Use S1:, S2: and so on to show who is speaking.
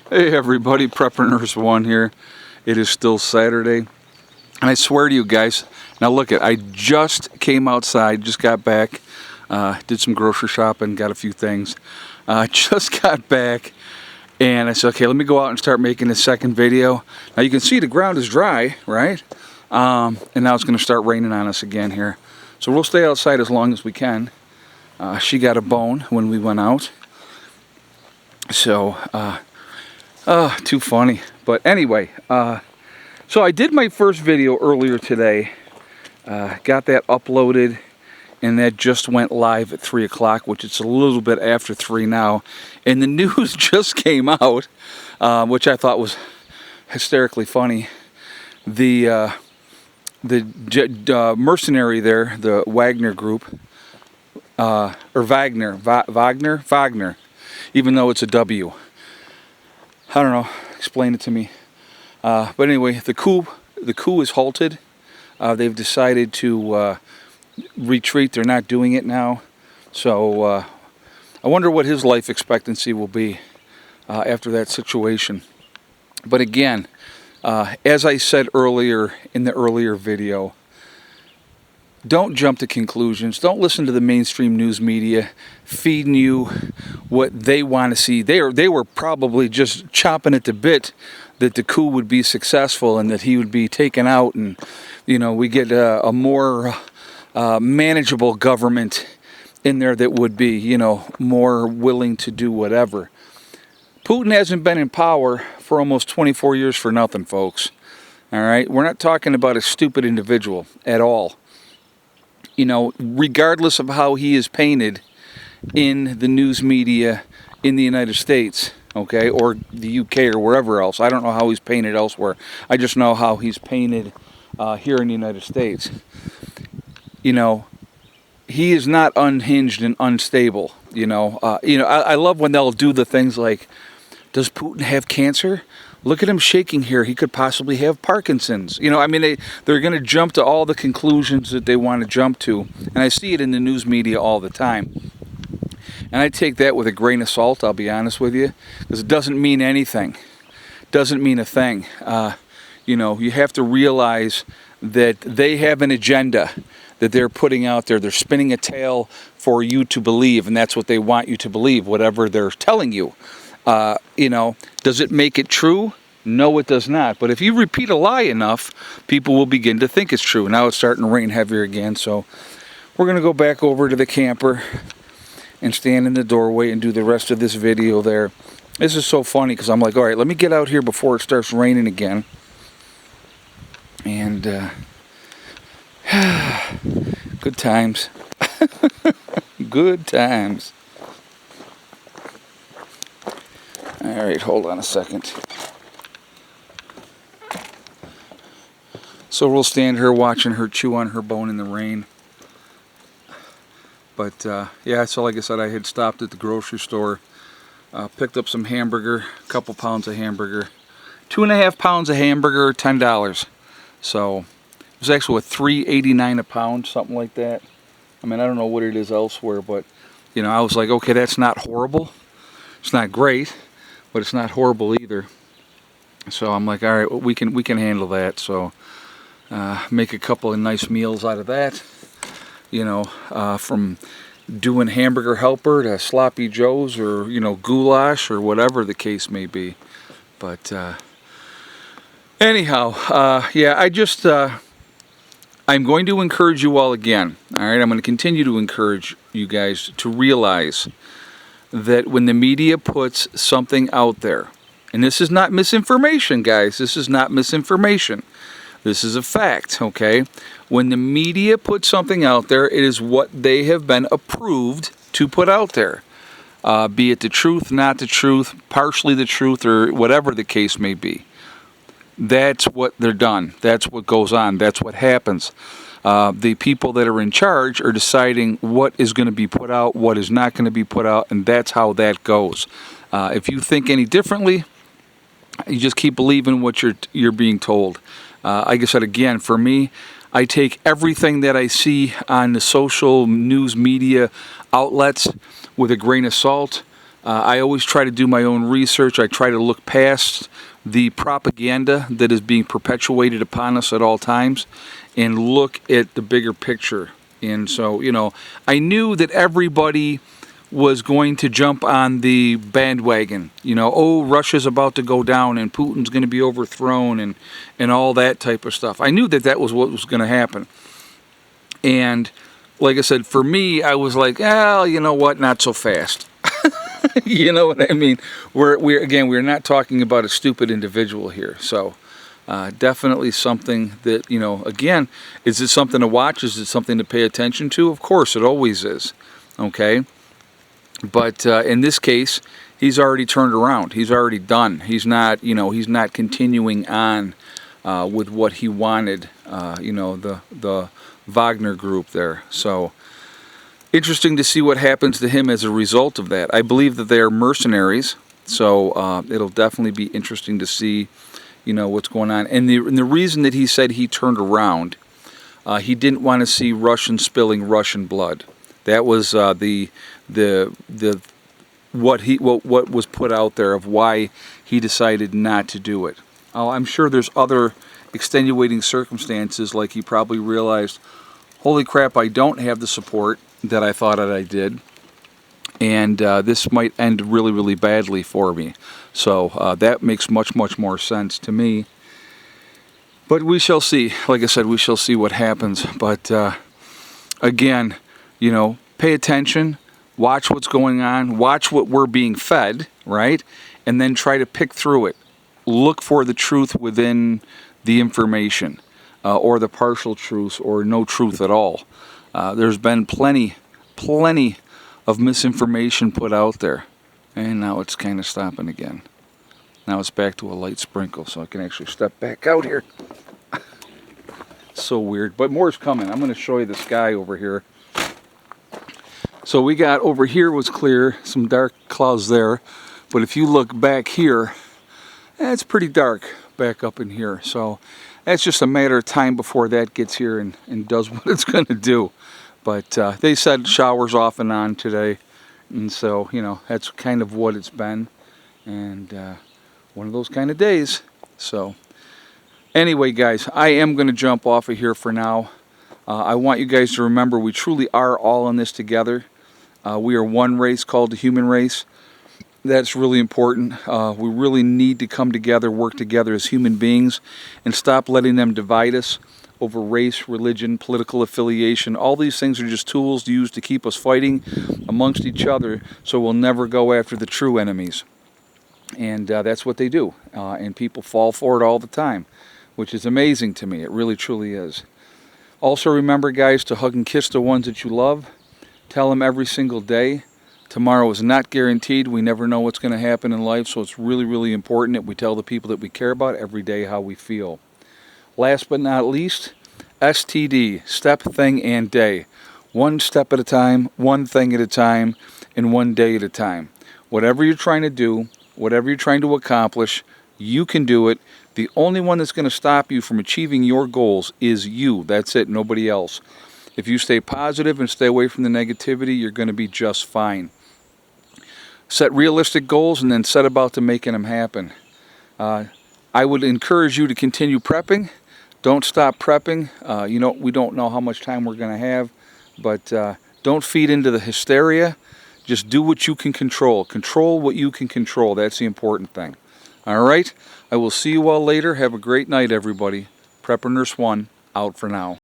S1: Hey everybody, Prepper Nurse 1 here. It is still Saturday, and I swear to you guys, now look I just came outside, just got back, did some grocery shopping, got a few things, just got back, and I said, okay, let me go out and start making this second video. Now you can see the ground is dry, right? And now it's going to start raining on us again here. So we'll stay outside as long as we can. She got a bone when we went out. So, too funny. But anyway, so I did my first video earlier today. Got that uploaded, and that just went live at 3 o'clock, which it's a little bit after 3 now. And the news just came out, which I thought was hysterically funny. The mercenary there, the Wagner group, or Wagner, even though it's a W. I don't know, explain it to me. But anyway, the coup is halted. They've decided to retreat. They're not doing it now. So I wonder what his life expectancy will be after that situation. But again, as I said earlier in the earlier video, don't jump to conclusions. Don't listen to the mainstream news media feeding you what they want to see. They were probably just chomping at the bit that the coup would be successful and that he would be taken out, and we get a more manageable government in there that would be more willing to do whatever. Putin hasn't been in power for almost 24 years for nothing, folks. All right, we're not talking about a stupid individual at all. Regardless of how he is painted in the news media in the United States, okay, or the UK or wherever else. I don't know how he's painted elsewhere. I just know how he's painted here in the United States. He is not unhinged and unstable. I love when they'll do the things like, does Putin have cancer? Look at him shaking here. He could possibly have Parkinson's. They're going to jump to all the conclusions that they want to jump to. And I see it in the news media all the time. And I take that with a grain of salt, I'll be honest with you, because it doesn't mean anything. It doesn't mean a thing. You have to realize that they have an agenda that they're putting out there. They're spinning a tale for you to believe, and that's what they want you to believe, whatever they're telling you. Does it make it true? No, it does not. But if you repeat a lie enough, people will begin to think it's true. Now it's starting to rain heavier again, so we're going to go back over to the camper and stand in the doorway and do the rest of this video there. This is so funny because I'm like, all right, let me get out here before it starts raining again. And good times. Good times. All right, hold on a second. So we'll stand here watching her chew on her bone in the rain. But yeah, so like I said, I had stopped at the grocery store, picked up some hamburger, a couple pounds of hamburger, 2.5 pounds of hamburger, $10. So it was actually $3.89 a pound, something like that. I don't know what it is elsewhere, but I was like, okay, that's not horrible. It's not great, but it's not horrible either. So I'm like, all right, we can handle that. So make a couple of nice meals out of that. From doing Hamburger Helper to Sloppy Joe's or goulash or whatever the case may be. But anyhow, yeah, I'm going to encourage you all again. All right, I'm going to continue to encourage you guys to realize that when the media puts something out there, and this is not misinformation, guys, this is not misinformation, this is a fact, okay? When the media puts something out there, it is what they have been approved to put out there. Be it the truth, not the truth, partially the truth, or whatever the case may be. That's what they're done. That's what goes on. That's what happens. The people that are in charge are deciding what is going to be put out, what is not going to be put out, and that's how that goes. If you think any differently, you just keep believing what you're being told. Like I said, again, for me, I take everything that I see on the social news media outlets with a grain of salt. I always try to do my own research. I try to look past the propaganda that is being perpetuated upon us at all times and look at the bigger picture. And so, you know, I knew that everybody was going to jump on the bandwagon. You know, oh, Russia's about to go down and Putin's going to be overthrown and all that type of stuff. I knew that that was what was going to happen. And like I said, for me, I was like, well, you know what, not so fast. You know what I mean? We're not talking about a stupid individual here. So definitely something that, you know, again, is it something to watch? Is it something to pay attention to? Of course, it always is. Okay. But in this case, he's already turned around. He's already done. He's not, you know, he's not continuing on with what he wanted, you know, the Wagner group there. So interesting to see what happens to him as a result of that. I believe that they are mercenaries, so it'll definitely be interesting to see, you know, what's going on. And the reason that he said he turned around, he didn't want to see Russians spilling Russian blood. That was what was put out there of why he decided not to do it. I'm sure there's other extenuating circumstances, like he probably realized, holy crap, I don't have the support that I thought that I did, and this might end really, really badly for me. So that makes much, much more sense to me. But we shall see. Like I said, we shall see what happens. But again, you know, pay attention, watch what's going on, watch what we're being fed, right? And then try to pick through it. Look for the truth within the information, or the partial truth, or no truth at all. There's been plenty of misinformation put out there. And now it's kind of stopping again. Now it's back to a light sprinkle, so I can actually step back out here. So weird, but more's coming. I'm going to show you the sky over here. So we got over here was clear, some dark clouds there. But if you look back here, it's pretty dark back up in here. So that's just a matter of time before that gets here and does what it's going to do. But they said showers off and on today. And so, you know, that's kind of what it's been. And one of those kind of days. So anyway, guys, I am going to jump off of here for now. I want you guys to remember we truly are all in this together. We are one race called the human race. That's really important. We really need to come together, work together as human beings, and stop letting them divide us over race, religion, political affiliation. All these things are just tools used to keep us fighting amongst each other, so we'll never go after the true enemies. And that's what they do. And people fall for it all the time, which is amazing to me. It really, truly is. Also remember, guys, to hug and kiss the ones that you love. Tell them every single day. Tomorrow is not guaranteed. We never know what's going to happen in life, so it's really, really important that we tell the people that we care about every day how we feel. Last but not least, STD, step, thing, and day. One step at a time, one thing at a time, and one day at a time. Whatever you're trying to do, whatever you're trying to accomplish, you can do it. The only one that's going to stop you from achieving your goals is you. That's it, nobody else. If you stay positive and stay away from the negativity, you're going to be just fine. Set realistic goals and then set about to making them happen. I would encourage you to continue prepping. Don't stop prepping. You know, we don't know how much time we're going to have, but don't feed into the hysteria. Just do what you can control. Control what you can control. That's the important thing. All right? I will see you all later. Have a great night, everybody. Prepper Nurse 1, out for now.